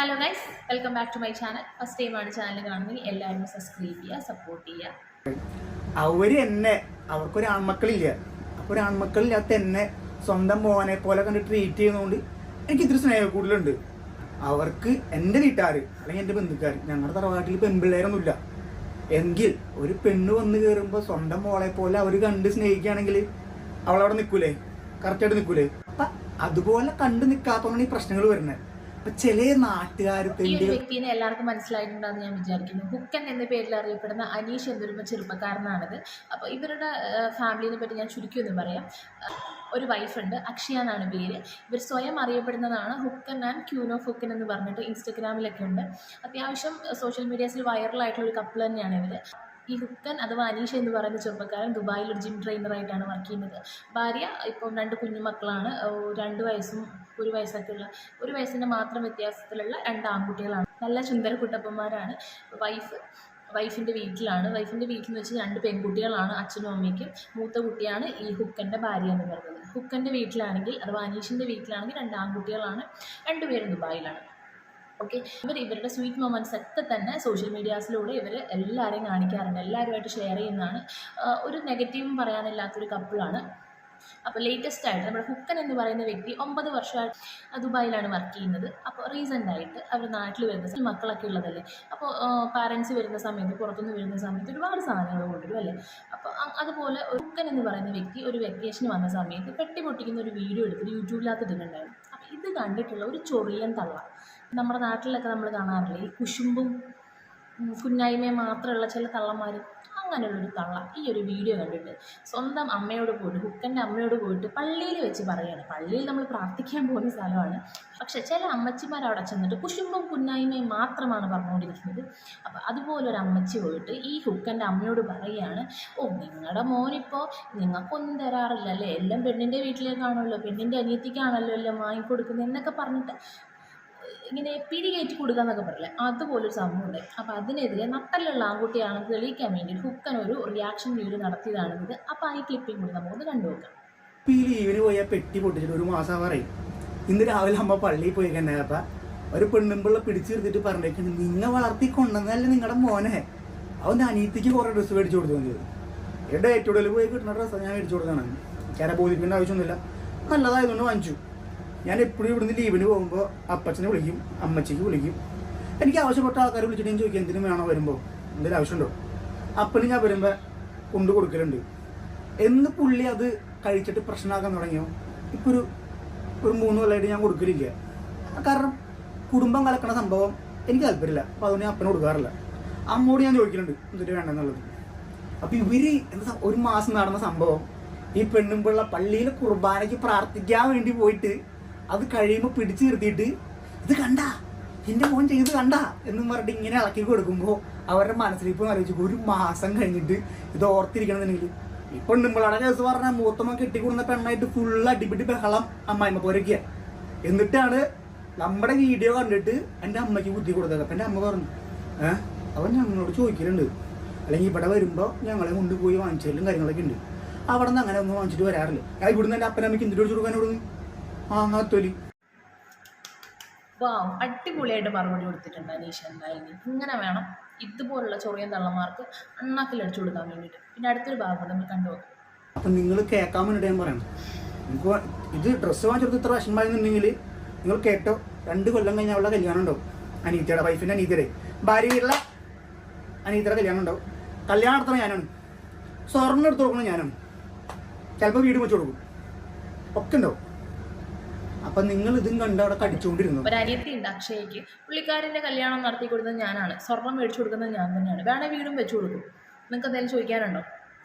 Hello guys, welcome back to my channel. First ടൈമാണ് channel കാണുന്നത്, എല്ലാവരും സബ്സ്ക്രൈബ് ചെയ്യുക, സപ്പോർട്ട് ചെയ്യുക. അവർക്കൊരു ആൺമക്കളില്ല. അപ്പോൾ ഒരു ആൺമക്കളില്ലാത്ത എന്നെ സ്വന്തം മോനെ പോലെ കണ്ട് ട്രീറ്റ് ചെയ്യുന്നതുകൊണ്ട് എനിക്ക് ഇത്തിരി സ്നേഹം കൂടുതലുണ്ട്. അവർക്ക് എൻ്റെ വീട്ടുകാർ അല്ലെങ്കിൽ എൻ്റെ ബന്ധുക്കാർ, ഞങ്ങളുടെ തറവാട്ടിൽ പെൺപിള്ളേരൊന്നുമില്ല. എങ്കിൽ ഒരു പെണ്ണ് വന്ന് കയറുമ്പോൾ സ്വന്തം മോളെ പോലെ അവർ കണ്ട് സ്നേഹിക്കുകയാണെങ്കിൽ അവളവിടെ നിൽക്കൂലേ? കറക്റ്റായിട്ട് നിൽക്കൂലേ? അപ്പം അതുപോലെ കണ്ട് നിൽക്കാത്തതുകൊണ്ടാണ് ഈ പ്രശ്നങ്ങൾ വരുന്നത്. അപ്പൊ ചില നാട്ടുകാർ ഈ ഒരു വ്യക്തിനെ എല്ലാവർക്കും മനസ്സിലായിട്ടുണ്ടെന്ന് ഞാൻ വിചാരിക്കുന്നു. ഹുക്കൻ എന്ന പേരിൽ അറിയപ്പെടുന്ന അനീഷ് എന്നൊരു ചെറുപ്പക്കാരനാണിത്. അപ്പോൾ ഇവരുടെ ഫാമിലിനെ പറ്റി ഞാൻ ചുരുക്കി ഒന്ന് പറയാം. ഒരു വൈഫുണ്ട്, അക്ഷയ എന്നാണ് പേര്. ഇവർ സ്വയം അറിയപ്പെടുന്നതാണ് ഹുക്കൻ ആൻഡ് ക്യൂൻ ഓഫ് ഹുക്കൻ എന്ന് പറഞ്ഞിട്ട് ഇൻസ്റ്റഗ്രാമിലൊക്കെ ഉണ്ട്. അത്യാവശ്യം സോഷ്യൽ മീഡിയാസിൽ വൈറലായിട്ടുള്ള ഒരു കപ്പിൾ തന്നെയാണ് ഇവർ. ഈ ഹുക്കൻ അഥവാ അനീഷ് എന്ന് പറയുന്ന ചെറുപ്പക്കാരൻ ദുബായിൽ ഒരു ജിം ട്രെയിനറായിട്ടാണ് വർക്ക് ചെയ്യുന്നത്. ഭാര്യ ഇപ്പം 2 കുഞ്ഞുമക്കളാണ്. 2 വയസ്സും 1 വയസ്സൊക്കെ ഉള്ള, 1 വയസ്സിൻ്റെ മാത്രം വ്യത്യാസത്തിലുള്ള 2 ആൺകുട്ടികളാണ്. നല്ല സുന്ദര കുട്ടപ്പന്മാരാണ്. വൈഫിൻ്റെ വീട്ടിലാണ്. വൈഫിൻ്റെ വീട്ടിൽ വെച്ച് 2 പെൺകുട്ടികളാണ്, അച്ഛനും അമ്മയ്ക്കും. മൂത്ത കുട്ടിയാണ് ഈ ഹുക്കൻ്റെ ഭാര്യ എന്ന് പറയുന്നത്. ഹുക്കൻ്റെ വീട്ടിലാണെങ്കിൽ അഥവാ അനീഷിൻ്റെ വീട്ടിലാണെങ്കിൽ 2 ആൺകുട്ടികളാണ്. 2 പേരും ദുബായിലാണ്. ഓക്കെ, ഇവരുടെ സ്വീറ്റ് മൊമെൻറ്റ്സ് ഒക്കെ തന്നെ സോഷ്യൽ മീഡിയാസിലൂടെ ഇവർ എല്ലാവരെയും കാണിക്കാറുണ്ട്, എല്ലാവരുമായിട്ട് ഷെയർ ചെയ്യുന്നതാണ്. ഒരു നെഗറ്റീവും പറയാനില്ലാത്തൊരു കപ്പിളാണ്. അപ്പോൾ ലേറ്റസ്റ്റ് ആയിട്ട് നമ്മുടെ ഹുക്കൻ എന്ന് പറയുന്ന വ്യക്തി 9 വർഷമായിട്ട് ദുബായിലാണ് വർക്ക് ചെയ്യുന്നത്. അപ്പോൾ റീസെൻ്റായിട്ട് അവർ നാട്ടിൽ വരുന്ന മക്കളൊക്കെ ഉള്ളതല്ലേ, അപ്പോൾ പാരൻസ് വരുന്ന സമയത്ത്, പുറത്തുനിന്ന് വരുന്ന സമയത്ത് ഒരുപാട് സാധനങ്ങൾ കൊണ്ടുവരും അല്ലേ. അപ്പോൾ അതുപോലെ ഹുക്കൻ എന്ന് പറയുന്ന വ്യക്തി ഒരു വെക്കേഷന് വന്ന സമയത്ത് പെട്ടി പൊട്ടിക്കുന്ന ഒരു വീഡിയോ എടുത്തിട്ട് യൂട്യൂബിനകത്ത് ഇടുന്നുണ്ടായിരുന്നു. അപ്പോൾ ഇത് കണ്ടിട്ടുള്ള ഒരു ചൊറിയൻ തള്ള, നമ്മുടെ നാട്ടിലൊക്കെ നമ്മൾ കാണാറില്ലേ, ഈ കുശുമ്പും കുഞ്ഞായ്മയും മാത്രമുള്ള ചില തള്ളന്മാർ, അങ്ങനെയുള്ളൊരു തള്ള ഈ ഒരു വീഡിയോ കണ്ടിട്ട് സ്വന്തം അമ്മയോട് പോയിട്ട്, ഹുക്കൻ്റെ അമ്മയോട് പോയിട്ട് പള്ളിയിൽ വെച്ച് പറയുകയാണ്. പള്ളിയിൽ നമ്മൾ പ്രാർത്ഥിക്കാൻ പോകുന്ന സ്ഥലമാണ്, പക്ഷേ ചില അമ്മച്ചിമാർ അവിടെ ചെന്നിട്ട് കുശുമ്പും കുഞ്ഞായ്മയും മാത്രമാണ് പറഞ്ഞുകൊണ്ടിരിക്കുന്നത്. അപ്പോൾ അതുപോലൊരു അമ്മച്ചി പോയിട്ട് ഈ ഹുക്കൻ്റെ അമ്മയോട് പറയുകയാണ്, നിങ്ങളുടെ മോനിപ്പോൾ നിങ്ങൾക്കൊന്നും തരാറില്ലല്ലേ, എല്ലാം പെണ്ണിൻ്റെ വീട്ടിലേക്കാണല്ലോ, പെണ്ണിൻ്റെ അനിയത്തിക്കാണല്ലോ എല്ലാം വാങ്ങിക്കൊടുക്കുന്നത് എന്നൊക്കെ പറഞ്ഞിട്ട് ഇങ്ങനെ പിടികയറ്റി കൊടുക്കുക എന്നൊക്കെ പറയില്ലേ, അതുപോലൊരു സംഭവം ഉണ്ട്. അപ്പോൾ അതിനെതിരെ നട്ടലുള്ള ആൺകുട്ടിയാണെന്ന് തെളിയിക്കാൻ വേണ്ടി ഹുക്കൻ ഒരു റിയാക്ഷൻ വീഡിയോ നടത്തിയതാണിത്. അപ്പോൾ ആ ഈ ക്ലിപ്പിംഗ് കൂടി നമുക്കൊന്ന് കണ്ടുനോക്കാം. ഈ ലീവിന് പോയാൽ പെട്ടി പൊട്ടിച്ചിട്ട് 1 മാസം പറയും. ഇന്ന് രാവിലെ അമ്മ പള്ളിയിൽ പോയി കഴിഞ്ഞാൽ ഒരു പെണ്ണുമ്പിള്ള പിടിച്ചു നിർത്തിയിട്ട് പറഞ്ഞേക്കുന്നത്, നിങ്ങൾ വളർത്തി കൊണ്ടുവന്നല്ലേ നിങ്ങളുടെ മോനെ, അവൻ്റെ അനിയത്തിക്ക് കുറേ ഡ്രസ്സ് മേടിച്ചു കൊടുത്തു. ഇവിടെ ഏറ്റവും പോയി കിട്ടുന്ന ഡ്രസ്സ് ഞാൻ മേടിച്ചു കൊടുത്താണ്. ചേരാ ബോധിപ്പിക്കേണ്ട ആവശ്യമൊന്നുമില്ല, നല്ലതായതുകൊണ്ട് വാങ്ങിച്ചു. ഞാൻ എപ്പോഴും ഇവിടുന്ന് ലീവിന് പോകുമ്പോൾ അപ്പച്ചനെ വിളിക്കും, അമ്മച്ചിക്ക് വിളിക്കും. എനിക്ക് ആവശ്യപ്പെട്ട ആൾക്കാരെ വിളിച്ചിട്ട് ഞാൻ ചോദിക്കും എന്തിനും വേണോ വരുമ്പോൾ, എന്തെങ്കിലും ആവശ്യമുണ്ടോ. അപ്പന് ഞാൻ വരുമ്പോൾ കൊണ്ടു കൊടുക്കലുണ്ട്. എന്ന് പുള്ളി അത് കഴിച്ചിട്ട് പ്രശ്നമാക്കാൻ തുടങ്ങിയോ, ഇപ്പോൾ ഒരു 3 കൊല്ലമായിട്ട് ഞാൻ കൊടുക്കലില്ല. കാരണം കുടുംബം കലക്കണ സംഭവം എനിക്ക് താല്പര്യമില്ല. അപ്പോൾ അതുകൊണ്ട് ഞാൻ അപ്പനെ കൊടുക്കാറില്ല. അമ്മോട് ഞാൻ ചോദിക്കലുണ്ട് എന്തിട്ട് വേണ്ടെന്നുള്ളത്. അപ്പോൾ എന്താ 1 മാസം നടന്ന സംഭവം ഈ പെണ്ണുമ്പിള്ള പള്ളിയിൽ കുർബാനയ്ക്ക് പ്രാർത്ഥിക്കാൻ വേണ്ടി പോയിട്ട് അത് കഴിയുമ്പോൾ പിടിച്ചു നിർത്തിയിട്ട് ഇത് കണ്ടാ എൻ്റെ മോൻ ചെയ്ത് കണ്ടാ എന്നും പറഞ്ഞിട്ട് ഇങ്ങനെ ഇളക്കി കൊടുക്കുമ്പോൾ അവരുടെ മനസ്സിലിപ്പോൾ ആലോചിച്ചു 1 മാസം കഴിഞ്ഞിട്ട് ഇത് ഓർത്തിരിക്കണമെന്നുണ്ടെങ്കിൽ. ഈ പെണ്ണുമ്പിളയുടെ കേസ് പറഞ്ഞാൽ മൂത്തമ്മ കെട്ടിക്കൊടുന്ന പെണ്ണായിട്ട് ഫുൾ അടിപിടി ബഹളം അമ്മായിമ്മ പോരൊക്കെയാണ്. എന്നിട്ടാണ് നമ്മുടെ വീഡിയോ കണ്ടിട്ട് എൻ്റെ അമ്മയ്ക്ക് ബുദ്ധി കൊടുത്തത്. അപ്പം എൻ്റെ അമ്മ പറഞ്ഞു, അവൻ ഞങ്ങളോട് ചോദിക്കലുണ്ട്, അല്ലെങ്കിൽ ഇവിടെ വരുമ്പോൾ ഞങ്ങളെ കൊണ്ടുപോയി വാങ്ങിച്ചാലും കാര്യങ്ങളൊക്കെ ഉണ്ട്. അവിടെ നിന്ന് അങ്ങനെ ഒന്നും വാങ്ങിച്ചിട്ട് വരാറില്ല. ഇവിടുന്ന് എൻ്റെ അപ്പനമ്മയ്ക്ക് എന്തിട്ട് വെച്ച് കൊടുക്കാൻ ഇവിടുന്ന് തൊലി. അടിപൊളിയായിട്ട് മറുപടി കൊടുത്തിട്ടുണ്ട് അനീഷ്. എന്തായാലും ഇങ്ങനെ വേണം ഇതുപോലുള്ള ചൊറിയൻ തള്ളമാർക്ക് അണ്ണാക്കിലടിച്ചു കൊടുക്കാൻ വേണ്ടിയിട്ട്. പിന്നെ അടുത്തൊരു ഭാഗം നമ്മൾ കണ്ടുപോകും. അപ്പം നിങ്ങൾ കേൾക്കാൻ വേണ്ടിയിട്ട് ഞാൻ പറയണം, നിങ്ങൾക്ക് ഇത് ഡ്രസ്സ് വാങ്ങിച്ചെടുത്ത് ഇത്ര വിഷമമായിരുന്നുണ്ടെങ്കിൽ നിങ്ങൾ കേട്ടോ, 2 കൊല്ലം കഴിഞ്ഞാൽ അവളുടെ കല്യാണം ഉണ്ടാവും. അനീറ്റയുടെ വൈഫിൻ്റെ അനീറ്റയുടെ ഭാര്യയുള്ള അനീറ്റയുടെ കല്യാണം ഉണ്ടാവും. കല്യാണം നടത്തണം ഞാനാണ്, സ്വർണ്ണം എടുത്ത് കൊടുക്കണം ഞാനാണ്, ചിലപ്പോൾ വീട് വെച്ച് കൊടുക്കും, ഒക്കെ ഉണ്ടാവും. അപ്പം നിങ്ങൾ ഇതും കണ്ട് അവിടെ കടിച്ചുകൊണ്ടിരുന്നു. ഒരു അനിയത്തി ഉണ്ട് അക്ഷയ്ക്ക്, പുള്ളിക്കാരൻ്റെ കല്യാണം നടത്തി കൊടുക്കുന്നത് ഞാനാണ്, സ്വർണം മേടിച്ചു കൊടുക്കുന്നത് ഞാൻ തന്നെയാണ്, വേണേൽ വീടും വെച്ചു കൊടുക്കും. നിങ്ങൾക്ക് എന്തെങ്കിലും ചോദിക്കാനുണ്ടോ?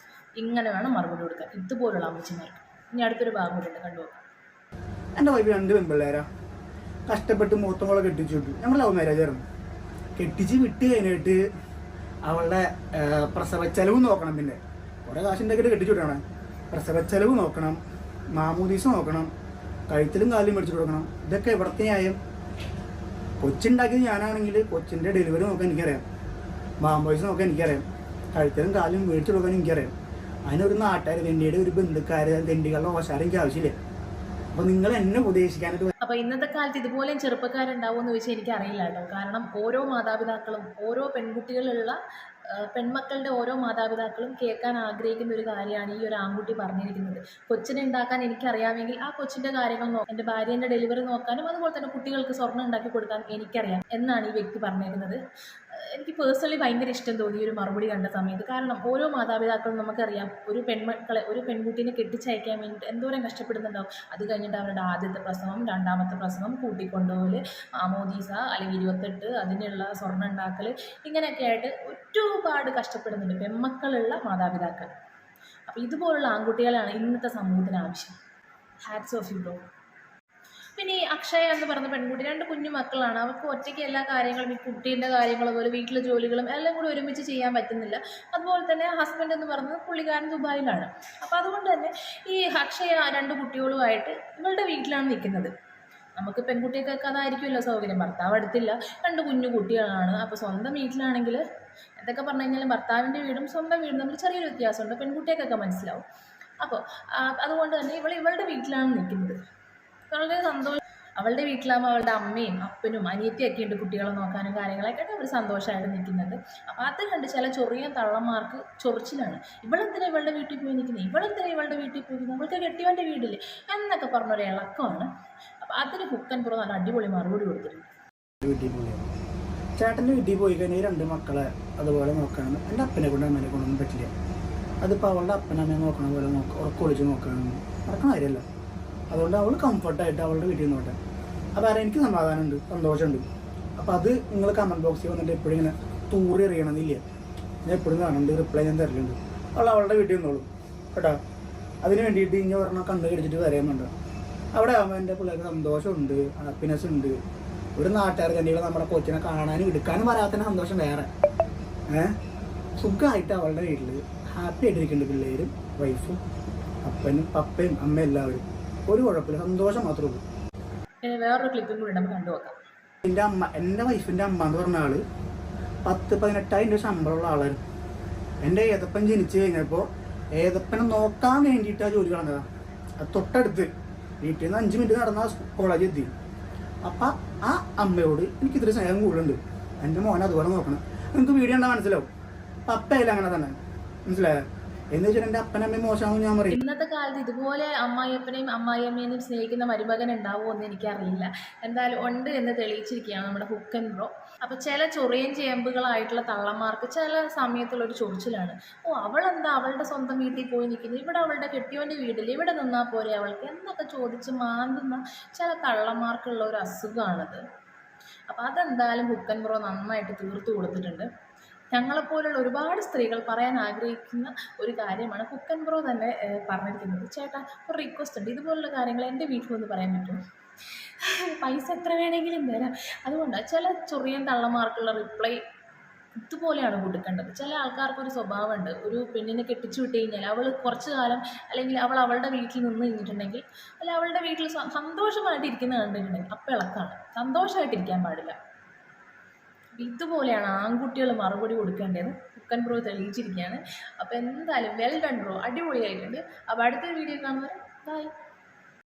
ഇങ്ങനെ വേണം മറുപടി കൊടുക്കാൻ ഇതുപോലുള്ള അമ്മച്ചിമാർക്ക്. ഇനി അടുത്തൊരു ഭാഗം ഉണ്ട്, കണ്ടുപോകാം. എൻ്റെ വൈഫ് 2 പെൺപിള്ളേരാ, കഷ്ടപ്പെട്ട് മൂത്തങ്ങളെ കെട്ടിച്ചു വിട്ടു. ഞങ്ങൾ ലവ് മാരേജ് ആയിരുന്നു. കെട്ടിച്ച് വിട്ട് കഴിഞ്ഞിട്ട് അവളുടെ പ്രസവച്ചെലവ് നോക്കണം. പിന്നെ കുറേ കാശുണ്ടാക്കിയിട്ട് കെട്ടിച്ചു വിട്ടണം. പ്രസവച്ചെലവ് നോക്കണം, മാമൂദീസ് നോക്കണം, കഴുത്തിലും കാലിലും മേടിച്ചു കൊടുക്കണം. ഇതൊക്കെ ഇവിടുത്തെ ന്യായം. കൊച്ചുണ്ടാക്കിയത് ഞാനാണെങ്കിൽ കൊച്ചിൻ്റെ ഡെലിവറി നോക്കാൻ എനിക്കറിയാം, മാമോയ്സ് നോക്കാൻ എനിക്കറിയാം, കഴുത്തിലും കാലിലും മേടിച്ചു കൊടുക്കാൻ എനിക്കറിയാം. അതിനൊരു നാട്ടുകാർ തെണ്ടിയുടെ ഒരു ബന്ധുക്കാർ തെണ്ടികളുടെ ഓശാരം എനിക്ക് ആവശ്യമില്ല. അപ്പോൾ നിങ്ങൾ എന്നെ ഉപദേശിക്കാനായിട്ട് അപ്പോൾ ഇന്നത്തെ കാലത്ത് ഇതുപോലെയും ചെറുപ്പക്കാരുണ്ടാവുമെന്ന് ചോദിച്ചാൽ എനിക്കറിയില്ല കേട്ടോ. കാരണം ഓരോ മാതാപിതാക്കളും ഓരോ പെൺകുട്ടികളുള്ള പെൺമക്കളുടെ ഓരോ മാതാപിതാക്കളും കേൾക്കാൻ ആഗ്രഹിക്കുന്ന ഒരു കാര്യമാണ് ഈ ഒരു ആൺകുട്ടി പറഞ്ഞിരിക്കുന്നത്. കൊച്ചിനെ ഉണ്ടാക്കാൻ എനിക്കറിയാമെങ്കിൽ ആ കൊച്ചിൻ്റെ കാര്യങ്ങൾ എൻ്റെ ഭാര്യേൻ്റെ ഡെലിവറി നോക്കാനും അതുപോലെ തന്നെ കുട്ടികൾക്ക് സ്വർണ്ണം ഉണ്ടാക്കി കൊടുക്കാനും എനിക്കറിയാം എന്നാണ് ഈ വ്യക്തി പറഞ്ഞിരിക്കുന്നത്. എനിക്ക് പേഴ്സണലി ഭയങ്കര ഇഷ്ടം തോന്നി ഒരു മറുപടി കണ്ട സമയത്ത്. കാരണം ഓരോ മാതാപിതാക്കളും നമുക്കറിയാം ഒരു പെൺകുട്ടീനെ കെട്ടിച്ചയക്കാൻ വേണ്ടിയിട്ട് എന്തോരം കഷ്ടപ്പെടുന്നുണ്ടാവും. അത് കഴിഞ്ഞിട്ട് അവരുടെ ആദ്യത്തെ പ്രസവം, രണ്ടാമത്തെ പ്രസവം, കൂട്ടിക്കൊണ്ടുപോകൽ, മാമോദീസ അല്ലെങ്കിൽ 28, അതിനുള്ള സ്വർണ്ണം ഉണ്ടാക്കൽ, ഇങ്ങനെയൊക്കെ ആയിട്ട് ഒരുപാട് കഷ്ടപ്പെടുന്നുണ്ട് പെൺമക്കളുള്ള മാതാപിതാക്കൾ. അപ്പോൾ ഇതുപോലുള്ള ആൺകുട്ടികളാണ് ഇന്നത്തെ സമൂഹത്തിന് ആവശ്യം. Hats off you bro. പിന്നെ ഈ അക്ഷയ എന്ന് പറഞ്ഞ പെൺകുട്ടി 2 കുഞ്ഞു മക്കളാണ്. അവർക്ക് ഒറ്റയ്ക്ക് എല്ലാ കാര്യങ്ങളും, ഈ കുട്ടീൻ്റെ കാര്യങ്ങളും അതുപോലെ വീട്ടിലെ ജോലികളും എല്ലാം കൂടി ഒരുമിച്ച് ചെയ്യാൻ പറ്റുന്നില്ല. അതുപോലെ തന്നെ ഹസ്ബൻഡ് എന്ന് പറയുന്നത് പുള്ളിക്കാരൻ ദുബായിലാണ്. അപ്പോൾ അതുകൊണ്ട് തന്നെ ഈ അക്ഷയ 2 കുട്ടികളുമായിട്ട് ഇവളുടെ വീട്ടിലാണ് നിൽക്കുന്നത്. നമുക്ക് പെൺകുട്ടികൾക്കൊക്കെ അതായിരിക്കുമല്ലോ സൗകര്യം. ഭർത്താവ് അടുത്തില്ല, 2 കുഞ്ഞു കുട്ടികളാണ്. അപ്പോൾ സ്വന്തം വീട്ടിലാണെങ്കിൽ എന്തൊക്കെ പറഞ്ഞു കഴിഞ്ഞാലും ഭർത്താവിൻ്റെ വീടും സ്വന്തം വീടും തമ്മിൽ ചെറിയൊരു വ്യത്യാസമുണ്ട്. പെൺകുട്ടികൾക്കൊക്കെ മനസ്സിലാവും. അപ്പോൾ അതുകൊണ്ട് തന്നെ ഇവളുടെ വീട്ടിലാണ് നിൽക്കുന്നത്. വളരെ സന്തോഷം. അവളുടെ വീട്ടിലാകുമ്പോൾ അവളുടെ അമ്മയും അപ്പനും അനിയത്തിയൊക്കെ ഉണ്ട് കുട്ടികളെ നോക്കാനും കാര്യങ്ങളൊക്കെ ആയിട്ട് അവർ സന്തോഷമായിട്ട് നിൽക്കുന്നുണ്ട്. അപ്പോൾ അത് കണ്ട് ചില ചൊറിയ തള്ളന്മാർക്ക് ചൊറിച്ചിലാണ്. ഇവളെന്തിനാ ഇവളുടെ വീട്ടിൽ പോയി നിൽക്കുന്നത്, ഇവളെന്തിനാ ഇവളുടെ വീട്ടിൽ പോയി നിൽക്കുന്നത്, അവൾക്ക് കെട്ടിയവൻ്റെ വീടില്ലേ എന്നൊക്കെ പറഞ്ഞൊരു ഇളക്കമാണ്. അപ്പോൾ അതിന് ഹുക്കൻ പ്രോ നല്ല അടിപൊളി മറുപടി കൊടുത്തിട്ടുണ്ട്. വീട്ടിൽ പോയി ചേട്ടൻ്റെ വീട്ടിൽ പോയി കഴിഞ്ഞാൽ 2 മക്കളെ അതുപോലെ നോക്കണം. എൻ്റെ അപ്പനെ കൊണ്ട് അമ്മനെ കൊണ്ടൊന്നും പറ്റില്ല. അതിപ്പോൾ അവളുടെ അപ്പനമ്മയെ നോക്കണ പോലെ ഉറക്കൊളിച്ച് നോക്കണം നടക്കണ കാര്യമല്ല. അതുകൊണ്ട് അവൾ കംഫർട്ടായിട്ട് അവളുടെ വീട്ടിൽ നിന്നോട്ടെ. അതായത് എനിക്ക് സമാധാനമുണ്ട്, സന്തോഷമുണ്ട്. അപ്പോൾ അത് നിങ്ങൾ കമൻറ്റ് ബോക്സിൽ വന്നിട്ട് എപ്പോഴും ഇങ്ങനെ തൂറി എറിയണമെന്നില്ല. ഞാൻ എപ്പോഴും കാണുന്നുണ്ട്, റിപ്ലൈ ഞാൻ തരലുണ്ട്. അവൾ അവളുടെ വീട്ടിൽ നിന്നോളൂ കേട്ടോ. അതിന് വേണ്ടിയിട്ട് ഇങ്ങനെ പറഞ്ഞാൽ കണ്ടു കടിച്ചിട്ട് വരാനുണ്ട്. അവിടെ ആകുമ്പോൾ എൻ്റെ പിള്ളേർക്ക് സന്തോഷമുണ്ട്, ഹാപ്പിനെസ് ഉണ്ട്. ഒരു നാട്ടുകാർ തന്നെ നമ്മുടെ കൊച്ചിനെ കാണാനും എടുക്കാനും വരാത്തതിന് സന്തോഷം വേറെ. സുഖമായിട്ട് അവളുടെ വീട്ടിൽ ഹാപ്പി ആയിട്ടിരിക്കുന്നുണ്ട് പിള്ളേരും വൈഫും അപ്പനും പപ്പയും അമ്മയും എല്ലാവരും. ഒരു കുഴപ്പമില്ല, സന്തോഷം മാത്രമേ ഉള്ളൂ. വേറൊരു ക്ലിപ്പും കൂടി നമുക്ക് കണ്ടുപോക്കാം. എൻ്റെ വൈഫിൻ്റെ അമ്മ എന്ന് പറഞ്ഞ ആള് 10-18,000 രൂപ ശമ്പളമുള്ള ആളായിരുന്നു. എൻ്റെ ഏതപ്പൻ ജനിച്ചു കഴിഞ്ഞപ്പോൾ ഏതപ്പനെ നോക്കാൻ വേണ്ടിയിട്ട് ആ ജോലി കളഞ്ഞതാണ്. അത് തൊട്ടടുത്ത് വീട്ടിൽ നിന്ന് 5 മിനിറ്റ് നടന്ന കോളേജിൽ എത്തി. അപ്പം ആ അമ്മയോട് എനിക്കിത്തിരി സ്നേഹം കൂടുതലുണ്ട്. എൻ്റെ മോനെ അതുപോലെ നോക്കണം. നിങ്ങൾക്ക് വീഡിയോ കണ്ടാൽ മനസ്സിലാവും. പപ്പയല്ല അങ്ങനെ തന്നെ, മനസ്സിലായോ? എന്ന് വെച്ചാൽ എൻ്റെ അപ്പനമ്മയും മോശമാവും ഞാൻ പറയും. ഇന്നത്തെ കാലത്ത് ഇതുപോലെ അമ്മായിയപ്പനെയും അമ്മായിയമ്മേനെയും സ്നേഹിക്കുന്ന മരുമകൻ ഉണ്ടാവുമോ എന്ന് എനിക്കറിയില്ല. എന്തായാലും ഉണ്ട് എന്ന് തെളിയിച്ചിരിക്കുകയാണ് നമ്മുടെ ഹുക്കൻ ബ്രോ. അപ്പോൾ ചില ചൊറിയൻ ചേമ്പുകളായിട്ടുള്ള തള്ളന്മാർക്ക് ചില സമയത്തുള്ളൊരു ചൊറിച്ചിലാണ്. അവളെന്താ അവളുടെ സ്വന്തം വീട്ടിൽ പോയി നിൽക്കുന്നത്, ഇവിടെ അവളുടെ കെട്ടിയവൻ്റെ വീട്ടിൽ ഇവിടെ നിന്നാൽ പോരെ അവൾക്ക് എന്നൊക്കെ ചോദിച്ച് മാന്തുന്ന ചില തള്ളന്മാർക്കുള്ള ഒരു അസുഖമാണത്. അപ്പോൾ അതെന്തായാലും ഹുക്കൻ ബ്രോ നന്നായിട്ട് തീർത്തു കൊടുത്തിട്ടുണ്ട്. ഞങ്ങളെപ്പോലുള്ള ഒരുപാട് സ്ത്രീകൾ പറയാൻ ആഗ്രഹിക്കുന്ന ഒരു കാര്യമാണ് ഹുക്കൻ ബ്രോ തന്നെ പറഞ്ഞിരിക്കുന്നത്. ചേട്ടാ ഒരു റിക്വസ്റ്റ് ഉണ്ട്, ഇതുപോലുള്ള കാര്യങ്ങൾ എൻ്റെ വീട്ടിൽ വന്ന് പറയാൻ പറ്റുമോ? പൈസ എത്ര വേണമെങ്കിലും തരാം. അതുകൊണ്ട് ചില ചൊറിയൻ തള്ളമാർക്കുള്ള റിപ്ലൈ ഇതുപോലെയാണ് കൊടുക്കേണ്ടത്. ചില ആൾക്കാർക്കൊരു സ്വഭാവമുണ്ട്, ഒരു പെണ്ണിനെ കെട്ടിച്ചു വിട്ട് കഴിഞ്ഞാൽ അവൾ കുറച്ച് കാലം അല്ലെങ്കിൽ അവളുടെ വീട്ടിൽ നിന്ന് കഴിഞ്ഞിട്ടുണ്ടെങ്കിൽ അല്ല അവളുടെ വീട്ടിൽ സന്തോഷമായിട്ട് ഇരിക്കുന്നത് കണ്ടിട്ടുണ്ടെങ്കിൽ അപ്പം ഇളക്കാണ്, സന്തോഷമായിട്ടിരിക്കാൻ പാടില്ല. ഇതുപോലെയാണ് ആൺകുട്ടികൾ മറുപടി കൊടുക്കേണ്ടത്. ഹുക്കൻ ബ്രോ തെളിയിച്ചിരിക്കുകയാണ്. അപ്പോൾ എന്തായാലും വെൽ ഡൺ ബ്രോ, അടിപൊളിയായിട്ടുണ്ട്. അപ്പോൾ അടുത്തൊരു വീഡിയോ കാണുന്നവരെ ബൈ.